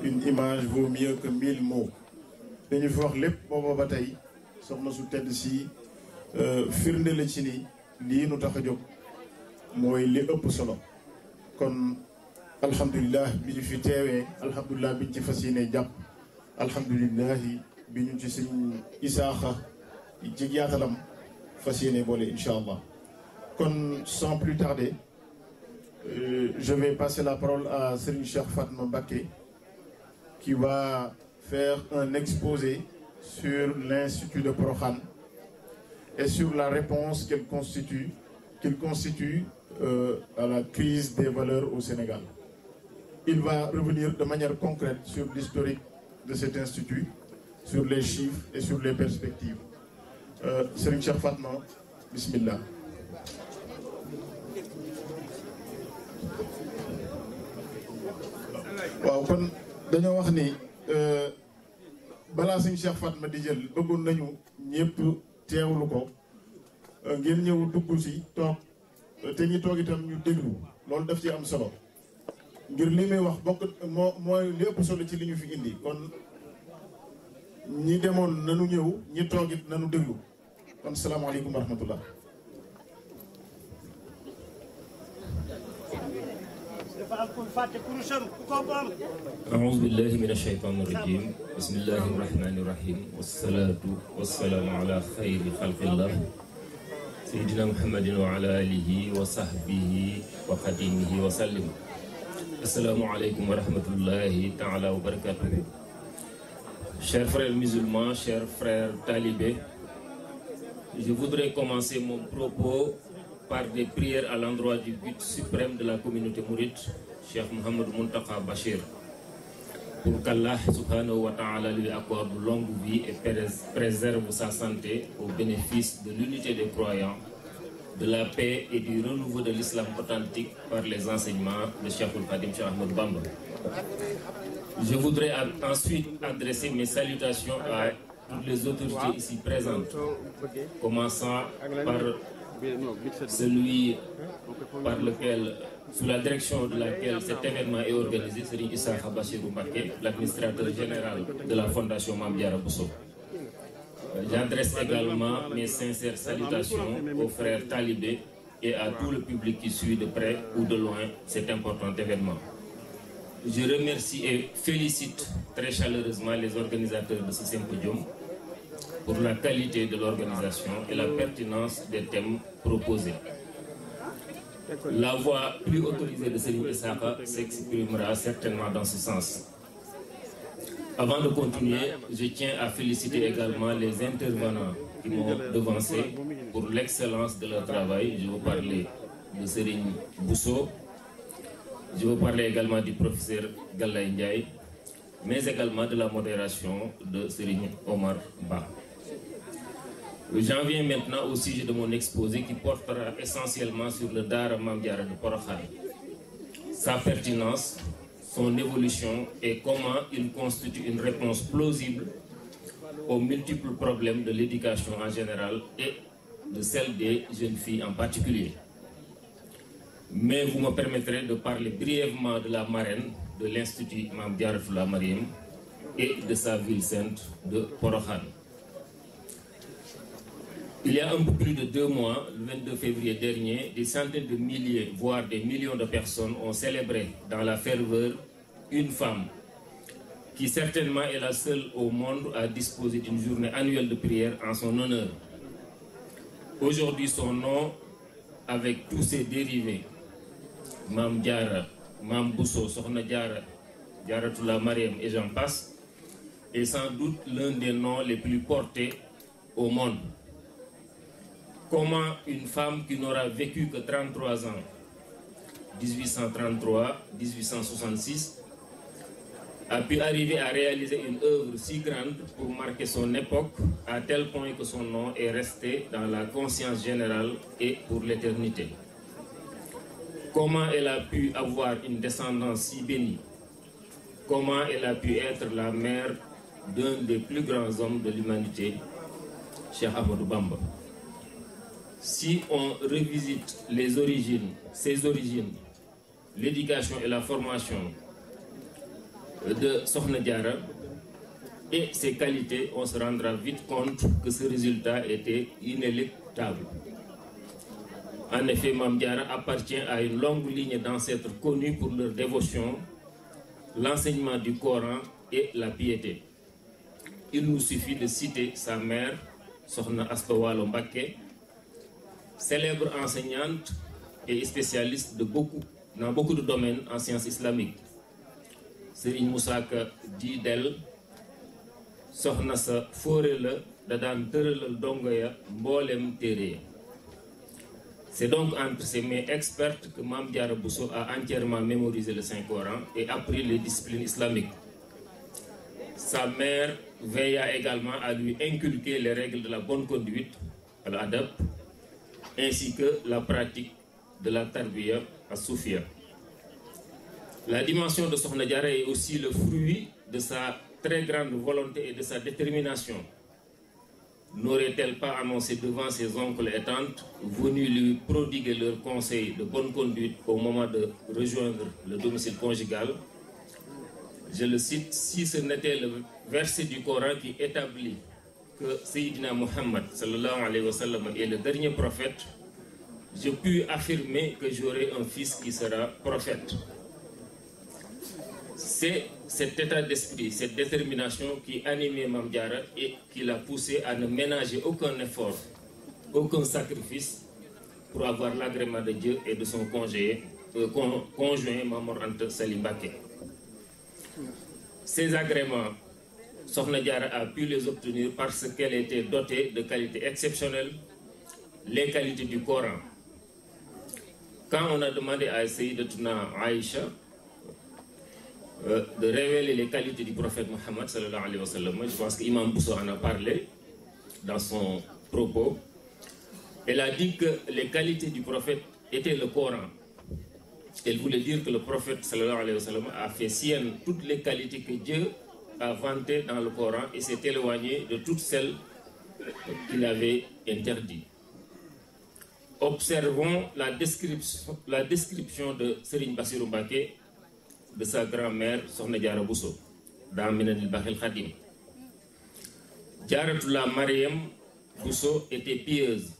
une image vaut mieux que 1000 mots dañu fi wax lépp booba ba tey soxna su tedd si firnde la ci ni lii nu tax a jóg mooy li ëpp solo kon alhamdulilah bi ñu fi teewee alhamdulilah bi ñu ci fas yéene jàpp alhamdulilah bi ñu ci sëñ Isaaxa ci yaatalam fas yéene boole incha allah kon sans plus tarder je vais passer la parole à Serigne Cheikh Fatma Mbacké qui va faire un exposé sur l'Institut de Porokhane et sur la réponse qu'il constitue à la crise des valeurs au Sénégal. Il va revenir de manière concrète sur l'historique de cet institut, sur les chiffres et sur les perspectives. Serigne Cheikh Fatma, bismillah. waaw kon dañoo wax ni balaa Serigne Cheikh Fatma di jël bëggoon nañu ñëpp teewlu ko ngeen ñëw dugg ci toog te ñi toog itam ñu déglu loolu daf ci am solo ngir li muy wax bokk mooy li ëpp solo ci li ñu fi indi kon ñi demoon nanu ñëw ñi toog it nanu déglu kon salaamaaleykum wa rahmatullah. أعوذ بالله من الشيطان الرجيم بسم الله الرحمن الرحيم والصلاة والسلام على خير خلق الله سيدنا محمد وعلى آله وصحبه وخديمه وسلم. السلام عليكم ورحمة الله تعالى وبركاته. Chers frères musulmans, chers frères talibés, je voudrais commencer mon propos par des prières à l'endroit du but suprême de la communauté mouride, Cheikh Mohamed Muntaka Bachir, pour qu'Allah subhanahu wa ta'ala lui accorde longue vie et préserve sa santé au bénéfice de l'unité des croyants, de la paix et du renouveau de l'islam authentique par les enseignements de Cheikh Khadim Cheikh Ahmed Bamba. Je voudrais ensuite adresser mes salutations à toutes les autorités ici présentes, commençant par celui par lequel, sous la direction de laquelle cet événement est organisé, Serigne Isaaxa Bachirou Mbacké, l'administrateur général de la Fondation Mame Diarra Bousso. J'adresse également mes sincères salutations aux frères talibés et à tout le public qui suit de près ou de loin cet important événement. Je remercie et félicite très chaleureusement les organisateurs de ce symposium pour la qualité de l'organisation et la pertinence des thèmes proposés. La voix plus autorisée de Serigne Isaaxa s'exprimera certainement dans ce sens. Avant de continuer, je tiens à féliciter également les intervenants qui m'ont devancé pour l'excellence de leur travail. Je veux parler de Serigne Bousso, je veux parler également du professeur Galaye Ndiaye, mais également de la modération de Serigne Omar Ba. J'en viens maintenant au sujet de mon exposé qui portera essentiellement sur le Daara Mame Diarra de Porokhane, sa pertinence, son évolution et comment il constitue une réponse plausible aux multiples problèmes de l'éducation en général et de celle des jeunes filles en particulier. Mais vous me permettrez de parler brièvement de la marraine de l'Institut Mame Diarra Mariam et de sa ville sainte de Porokhane. Il y a un peu plus de 2 mois, le 22 février dernier, des centaines de milliers, voire des millions de personnes ont célébré dans la ferveur une femme qui certainement est la seule au monde à disposer d'une journée annuelle de prière en son honneur. Aujourd'hui, son nom, avec tous ses dérivés, Mame Diarra, Mame Bousso, Sokhna Diarra, Diarratullah Mariam et j'en passe, est sans doute l'un des noms les plus portés au monde. Comment une femme qui n'aura vécu que 33 ans, 1833-1866, a pu arriver à réaliser une œuvre si grande pour marquer son époque, à tel point que son nom est resté dans la conscience générale et pour l'éternité. Comment elle a pu avoir une descendance si bénie? Comment elle a pu être la mère d'un des plus grands hommes de l'humanité, Cheikh Ahmadou Bamba? Si on revisite les origines, ses origines, l'éducation et la formation, de Sokhna Diarra et ses qualités, on se rendra vite compte que ce résultat était inéluctable. En effet, Mame Diarra appartient à une longue ligne d'ancêtres connus pour leur dévotion, l'enseignement du Coran et la piété. Il nous suffit de citer sa mère, Sokhna Asta Walo Mbacké, célèbre enseignante et spécialiste dans beaucoup de domaines en sciences islamiques. Serigne Moussa Ka di del soxna sa fóore la da daan tëralal dongo ya mboolem téere ya. C'est donc entre ses mains expertes que Mame Diarra Bousso a entièrement mémorisé le Saint-Coran et appris les disciplines islamiques. Sa mère veilla également à lui inculquer les règles de la bonne conduite, al-adab, ainsi que la pratique de la tarbiya as-soufia. La dimension de Sokhna Diarra est aussi le fruit de sa très grande volonté et de sa détermination. N'aurait-elle pas annoncé devant ses oncles et tantes, venus lui prodiguer leurs conseils de bonne conduite au moment de rejoindre le domicile conjugal? Je le cite, si ce n'était le verset du Coran qui établit que Sayyidina Muhammad sallallahu alayhi wa sallam est le dernier prophète, je puis affirmer que j'aurai un fils qui sera prophète. C'est cet état d'esprit, cette détermination qui animait Mame Diarra et qui l'a poussé à ne ménager aucun effort, aucun sacrifice pour avoir l'agrément de Dieu et de son conjoint Mame Mor Anta Sali Mbacké. Ces agréments, Sokhna Diarra a pu les obtenir parce qu'elle était dotée de qualités exceptionnelles, les qualités du Coran. Quand on a demandé à Sayyidatuna Aïcha de révéler les qualités du prophète Mohammed sallallahu alayhi wa sallam, je pense qu'Imam Bousso en a parlé dans son propos. Elle a dit que les qualités du prophète étaient le Coran. Elle voulait dire que le prophète sallallahu alayhi wa sallam a fait sienne toutes les qualités que Dieu a vantées dans le Coran et s'est éloigné de toutes celles qu'il avait interdites. Observons la description de Serigne Bassirou Mbacké de sa grand-mère Sokhna Diarra Bousso dans Minanil Bakhil Khadim. Diaratullah Mariam Bousso était pieuse,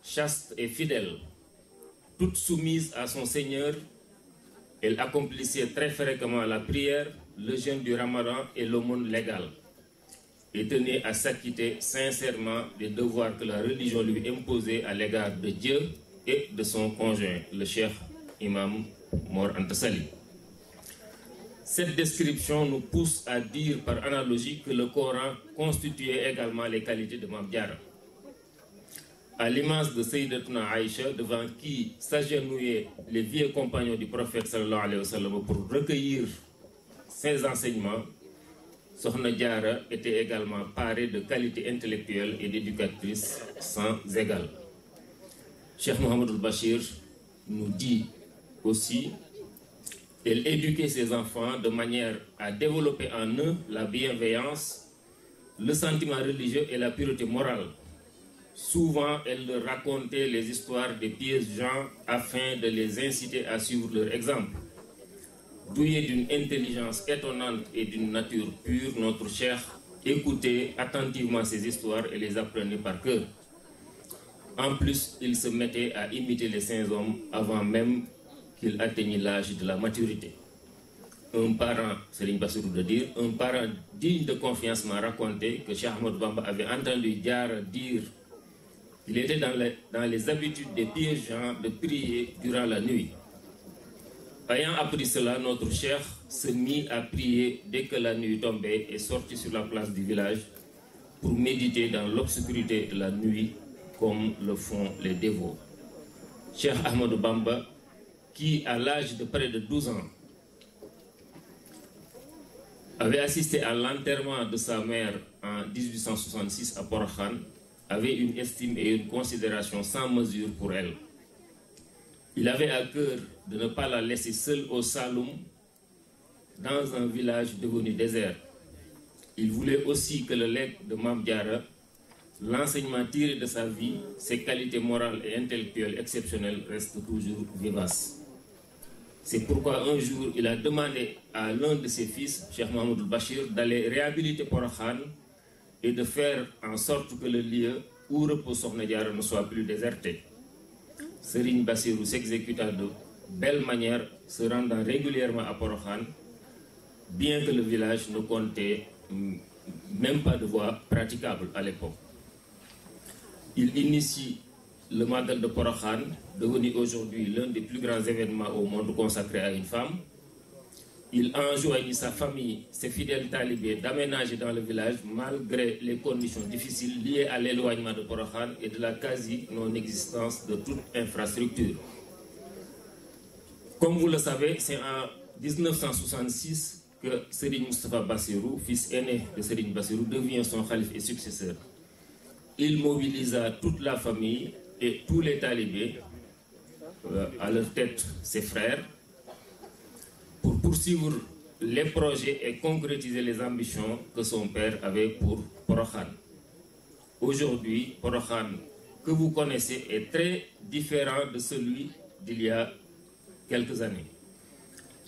chaste et fidèle. Toute soumise à son Seigneur, elle accomplissait très fréquemment la prière, le jeûne du Ramadan et l'aumône légale, et tenait à s'acquitter sincèrement des devoirs que la religion lui imposait à l'égard de Dieu et de son conjoint, le Cheikh Imam Mor Anta Sali. Cette description nous pousse à dire par analogie que le Coran constituait également les qualités de Mame Diarra. À l'image de Sayyidatuna Aïcha, devant qui s'agenouillaient les vieux compagnons du prophète sallallahu alayhi wa sallam pour recueillir ses enseignements, Sokhna Diarra était également parée de qualités intellectuelles et d'éducatrice sans égale. Cheikh Mohamedou Bachir nous dit aussi: elle éduquait ses enfants de manière à développer en eux la bienveillance, le sentiment religieux et la pureté morale. Souvent, elle leur racontait les histoires des pieux gens afin de les inciter à suivre leur exemple. Doué d'une intelligence étonnante et d'une nature pure, notre cheikh écoutait attentivement ces histoires et les apprenait par cœur. En plus, il se mettait à imiter les saints hommes avant même qu'il atteignit l'âge de la maturité. Un parent, Serigne Bassirou de dire, un parent digne de confiance m'a raconté que Cheikh Ahmadou Bamba avait entendu Diarra dire qu'il était dans les habitudes des pieux gens de prier durant la nuit. Ayant appris cela, notre cheikh se mit à prier dès que la nuit tombait et sortit sur la place du village pour méditer dans l'obscurité de la nuit comme le font les dévots. Cheikh Ahmadou Bamba, qui à l'âge de près de 12 ans avait assisté à l'enterrement de sa mère en 1866 à Porokhane, avait une estime et une considération sans mesure pour elle. Il avait à cœur de ne pas la laisser seule au Saloum, dans un village devenu désert. Il voulait aussi que le legs de Mame Diarra, l'enseignement tiré de sa vie, ses qualités morales et intellectuelles exceptionnelles restent toujours vivaces. C'est pourquoi un jour, il a demandé à l'un de ses fils, Cheikh Mohamed Bachir, d'aller réhabiliter Porokhan et de faire en sorte que le lieu où repose Sokhna Diarra ne soit plus déserté. Serigne Bassirou s'exécuta de belle manière, se rendant régulièrement à Porokhan, bien que le village ne comptait même pas de voie praticable à l'époque. Il initie le Magal de Porokhan, devenu aujourd'hui l'un des plus grands événements au monde consacré à une femme. Il enjoignit sa famille, ses fidèles talibés, d'aménager dans le village malgré les conditions difficiles liées à l'éloignement de Porokhan et de la quasi-non-existence de toute infrastructure. Comme vous le savez, c'est en 1966 que Serigne Moustapha Bassirou, fils aîné de Serigne Bassirou, devient son khalife et successeur. Il mobilisa toute la famille et tous les talibés, à leur tête ses frères, pour poursuivre les projets et concrétiser les ambitions que son père avait pour Porokhan. Aujourd'hui, Porokhan, que vous connaissez, est très différent de celui d'il y a quelques années.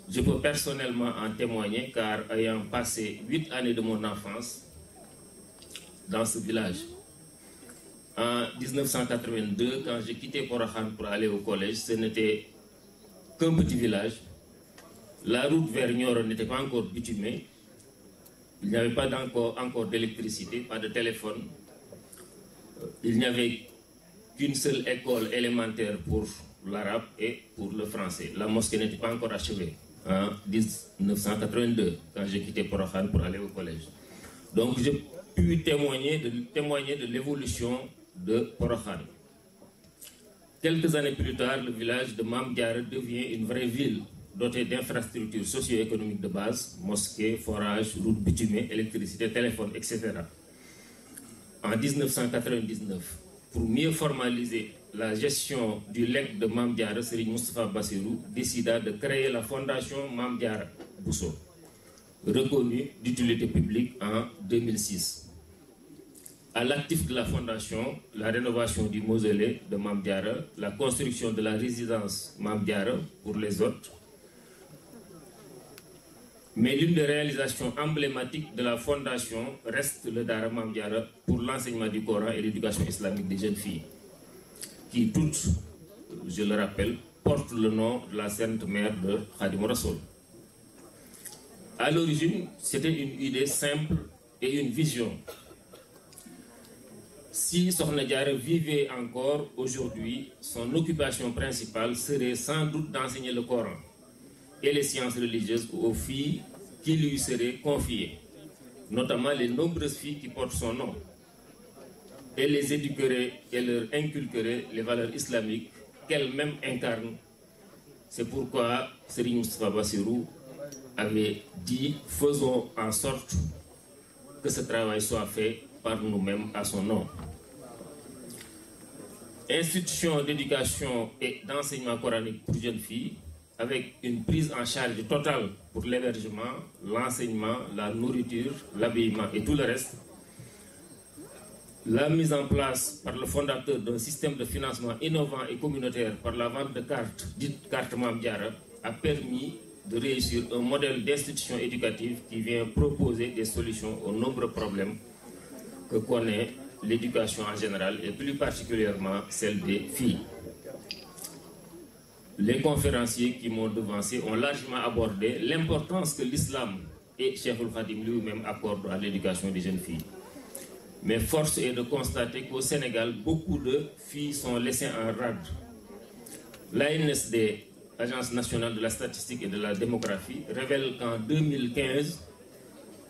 Je peux personnellement en témoigner car ayant passé 8 années de mon enfance dans ce village, en 1982, quand j'ai quitté Porokhan pour aller au collège, ce n'était qu'un petit village. La route vers Nioro n'était pas encore bitumée. Il n'y avait pas encore d'électricité, pas de téléphone. Il n'y avait qu'une seule école élémentaire pour l'arabe et pour le français. La mosquée n'était pas encore achevée en 1982, quand j'ai quitté Porokhan pour aller au collège. Donc j'ai pu témoigner de l'évolution de Porokhan. Quelques années plus tard, le village de Mame Diarra devient une vraie ville dotée d'infrastructures socio-économiques de base, mosquées, forages, routes bitumées, électricité, téléphone, etc. En 1999, pour mieux formaliser la gestion du legs de Mame Diarra, Serigne Moustapha Bassirou décida de créer la fondation Mame Diarra Bousso, reconnue d'utilité publique en 2006. À l'actif de la fondation, la rénovation du mausolée de Mame Diarra, la construction de la résidence Mame Diarra pour les autres. Mais l'une des réalisations emblématiques de la fondation reste le Dara Mame Diarra pour l'enseignement du Coran et l'éducation islamique des jeunes filles, qui toutes, je le rappelle, portent le nom de la Sainte Mère de Khadim Rassoul. À l'origine, c'était une idée simple et une vision. Si Sokhna Diarra vivait encore aujourd'hui, son occupation principale serait sans doute d'enseigner le Coran et les sciences religieuses aux filles qui lui seraient confiées, notamment les nombreuses filles qui portent son nom. Elle les éduquerait et leur inculquerait les valeurs islamiques qu'elle-même incarne. C'est pourquoi Serigne Moustapha Bassirou avait dit « Faisons en sorte que ce travail soit fait par nous-mêmes à son nom ». Institution d'éducation et d'enseignement coranique pour jeunes filles, avec une prise en charge totale pour l'hébergement, l'enseignement, la nourriture, l'habillement et tout le reste. La mise en place par le fondateur d'un système de financement innovant et communautaire par la vente de cartes, dites cartes Mame Diarra, a permis de réussir un modèle d'institution éducative qui vient proposer des solutions aux nombreux problèmes que connaît l'éducation en général et plus particulièrement celle des filles. Les conférenciers qui m'ont devancé ont largement abordé l'importance que l'islam et Cheikhoul Khadim lui-même accordent à l'éducation des jeunes filles. Mais force est de constater qu'au Sénégal, beaucoup de filles sont laissées en rade. L'ANSD, Agence nationale de la statistique et de la démographie, révèle qu'en 2015,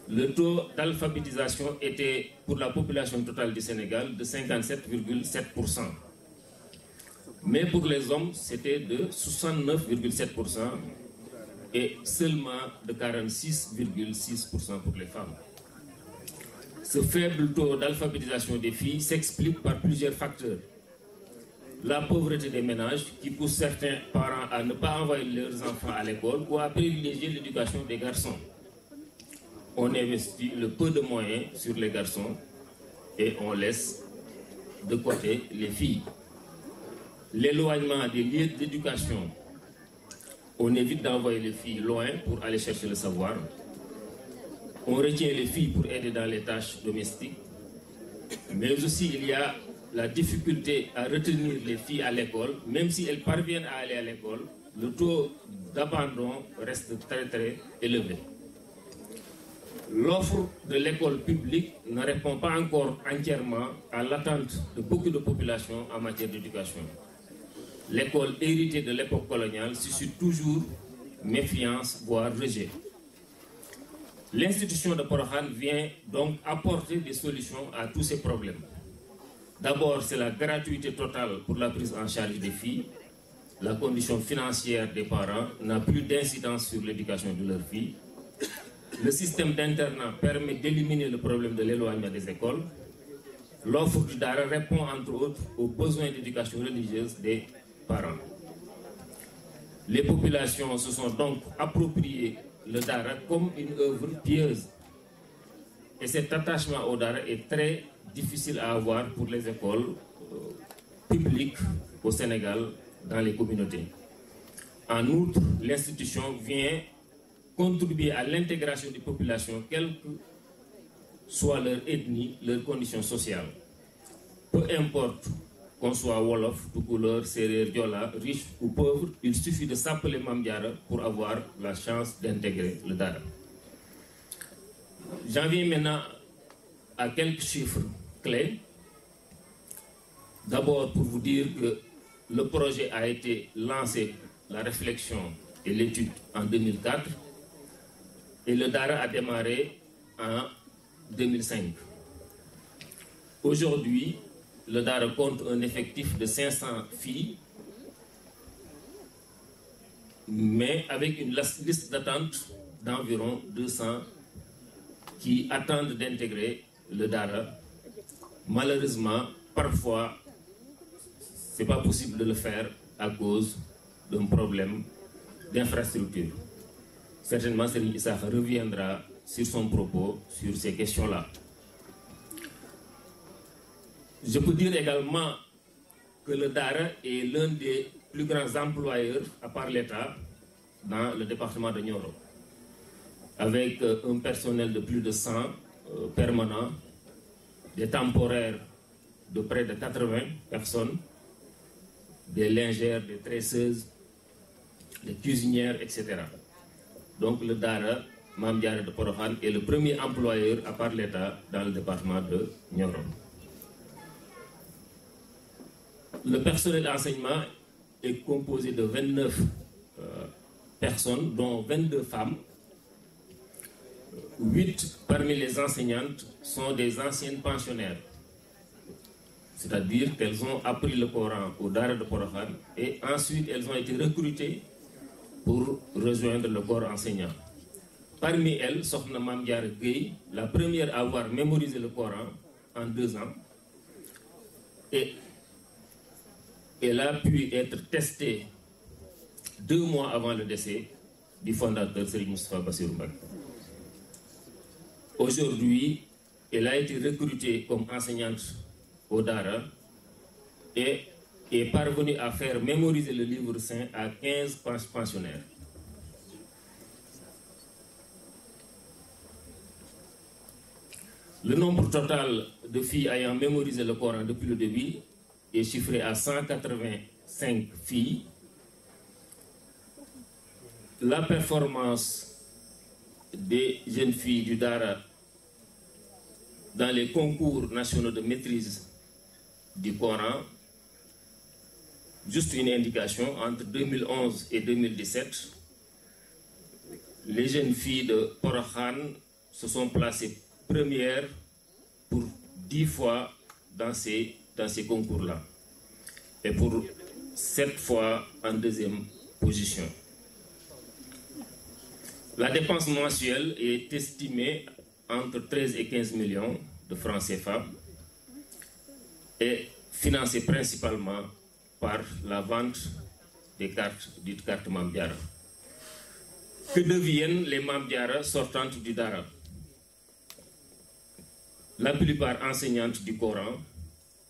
le taux d'alphabétisation était pour la population totale du Sénégal de 57,7%. Mais pour les hommes, c'était de 69,7% et seulement de 46,6% pour les femmes. Ce faible taux d'alphabétisation des filles s'explique par plusieurs facteurs. La pauvreté des ménages qui pousse certains parents à ne pas envoyer leurs enfants à l'école ou à privilégier l'éducation des garçons. On investit le peu de moyens sur les garçons et on laisse de côté les filles. L'éloignement des lieux d'éducation On évite d'envoyer les filles loin pour aller chercher le savoir. On retient les filles pour aider dans les tâches domestiques. Mais aussi, il y a la difficulté à retenir les filles à l'école. Même si elles parviennent à aller à l'école, le taux d'abandon reste très très élevé. L'offre de l'école publique ne répond pas encore entièrement à l'attente de beaucoup de populations en matière d'éducation. L'école héritée de l'époque coloniale suscite toujours méfiance, voire rejet. L'institution de Porokhane vient donc apporter des solutions à tous ces problèmes. D'abord, c'est la gratuité totale pour la prise en charge des filles. La condition financière des parents n'a plus d'incidence sur l'éducation de leurs filles. Le système d'internat permet d'éliminer le problème de l'éloignement des écoles. L'offre du Dara répond entre autres aux besoins d'éducation religieuse des parents. Les populations se sont donc appropriées le Dara comme une œuvre pieuse. Et cet attachement au Dara est très difficile à avoir pour les écoles publiques au Sénégal, dans les communautés. En outre, l'institution vient contribuer à l'intégration des populations, quelle que soit leur ethnie, leurs conditions sociales. Peu importe qu'on soit Wolof, Toucouleur, Sérère, Diola, riche ou pauvre, il suffit de s'appeler Mame Diarra pour avoir la chance d'intégrer le Dara. J'en viens maintenant à quelques chiffres clés. D'abord, pour vous dire que le projet a été lancé, la réflexion et l'étude en 2004, et le Dara a démarré en 2005. Aujourd'hui, le Dara compte un effectif de 500 filles, mais avec une liste d'attente d'environ 200 qui attendent d'intégrer le Dara. Malheureusement, parfois, ce n'est pas possible de le faire à cause d'un problème d'infrastructure. Certainement, Serigne Issakha reviendra sur son propos sur ces questions-là. Je peux dire également que le Dara est l'un des plus grands employeurs, à part l'État, dans le département de Nioro, avec un personnel de plus de 100 permanents, des temporaires de près de 80 personnes, des lingères, des tresseuses, des cuisinières, etc. Donc le Dara, Mame Diarra de Porokhane, est le premier employeur, à part l'État, dans le département de Nioro. Le personnel d'enseignement est composé de 29 personnes, dont 22 femmes. 8 parmi les enseignantes sont des anciennes pensionnaires. C'est-à-dire qu'elles ont appris le Coran au Dara de Porokhane et ensuite elles ont été recrutées pour rejoindre le corps enseignant. Parmi elles, Sokhna Mame Diarra Gueye, la première à avoir mémorisé le Coran en 2 ans, et elle a pu être testée 2 mois avant le décès du fondateur Serigne Moustapha Bassirou Mbacké. Aujourd'hui, elle a été recrutée comme enseignante au Dara et est parvenue à faire mémoriser le livre saint à 15 pensionnaires. Le nombre total de filles ayant mémorisé le Coran depuis le début est chiffré à 185 filles. La performance des jeunes filles du Dara dans les concours nationaux de maîtrise du Coran, juste une indication, entre 2011 et 2017, les jeunes filles de Porokhane se sont placées premières pour 10 fois dans ces concours-là, et pour 7 fois en 2e position. La dépense mensuelle est estimée entre 13 et 15 millions de francs CFA et financée principalement par la vente des cartes, dites cartes Mame Diarra. Que deviennent les Mame Diarra sortantes du Dara? La plupart enseignantes du Coran,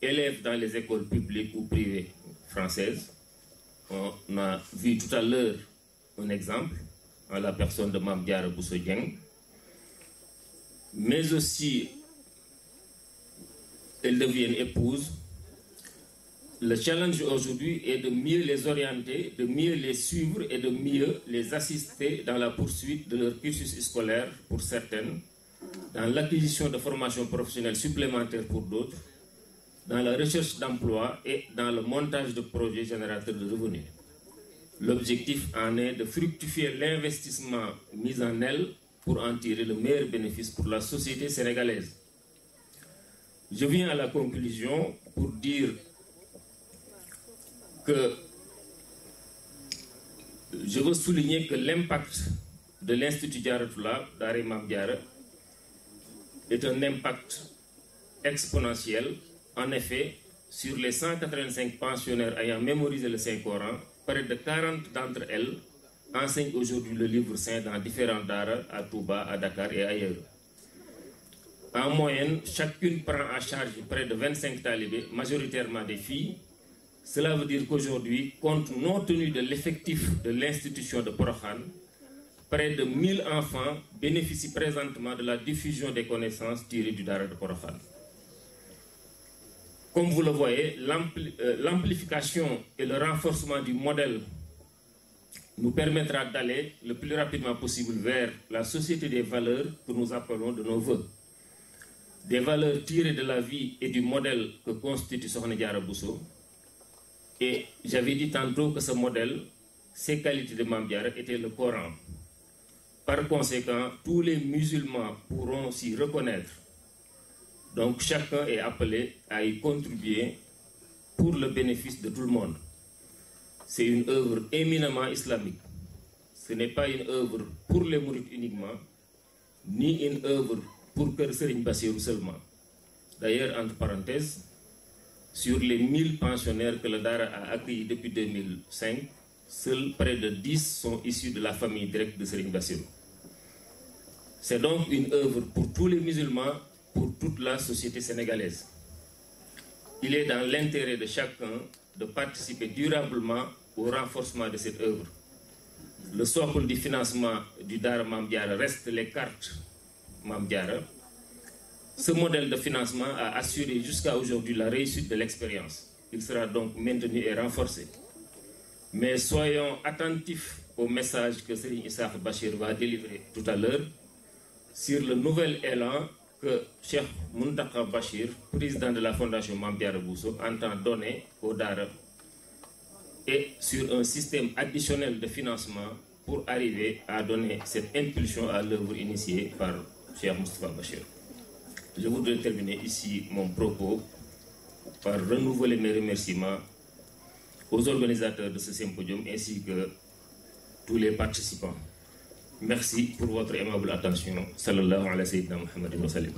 élèves dans les écoles publiques ou privées françaises. On a vu tout à l'heure un exemple en la personne de Mame Diarra Bousso Dieng, mais aussi elles deviennent épouses. Le challenge aujourd'hui est de mieux les orienter, de mieux les suivre et de mieux les assister dans la poursuite de leur cursus scolaire pour certaines, dans l'acquisition de formations professionnelles supplémentaires pour d'autres, dans la recherche d'emploi et dans le montage de projets générateurs de revenus. L'objectif en est de fructifier l'investissement mis en elles pour en tirer le meilleur bénéfice pour la société sénégalaise. Je viens à la conclusion pour dire que je veux souligner que l'impact de l'Institut Diaratoulah Daaray Mame Diarra est un impact exponentiel. En effet, sur les 185 pensionnaires ayant mémorisé le Saint-Coran, près de 40 d'entre elles enseignent aujourd'hui le livre saint dans différents daara à Touba, à Dakar et ailleurs. En moyenne, chacune prend en charge près de 25 talibés, majoritairement des filles. Cela veut dire qu'aujourd'hui, compte non tenu de l'effectif de l'institution de Porokhane, près de 1000 enfants bénéficient présentement de la diffusion des connaissances tirées du daara de Porokhane. Comme vous le voyez, l'amplification et le renforcement du modèle nous permettra d'aller le plus rapidement possible vers la société des valeurs que nous appelons de nos vœux. Des valeurs tirées de la vie et du modèle que constitue Sokhna Diarra Bousso. Et j'avais dit tantôt que ce modèle, ses qualités de Mame Diarra étaient le Coran. Par conséquent, tous les musulmans pourront s'y reconnaître. Donc chacun est appelé à y contribuer pour le bénéfice de tout le monde. C'est une œuvre éminemment islamique. Ce n'est pas une œuvre pour les mourides uniquement, ni une œuvre pour Kër Serigne Bassirou seulement. D'ailleurs, entre parenthèses, sur les 1000 pensionnaires que le Daara a accueillis depuis 2005, seuls près de 10 sont issus de la famille directe de Serigne Bassirou. C'est donc une œuvre pour tous les musulmans, pour toute la société sénégalaise. Il est dans l'intérêt de chacun de participer durablement au renforcement de cette œuvre. Le socle du financement du Daara Mame Diarra reste les cartes Mame Diarra. Ce modèle de financement a assuré jusqu'à aujourd'hui la réussite de l'expérience. Il sera donc maintenu et renforcé. Mais soyons attentifs au message que Serigne Issakha Bachir va délivrer tout à l'heure sur le nouvel élan que Cheikh Mountakha Bachir, président de la Fondation Mame Diarra Bousso, entend donner au Daara et sur un système additionnel de financement pour arriver à donner cette impulsion à l'œuvre initiée par Cheikh Moustapha Bachir. Je voudrais terminer ici mon propos par renouveler mes remerciements aux organisateurs de ce symposium ainsi que tous les participants. Merci pour votre aimable attention. Sallallahu alayhi wa sallam.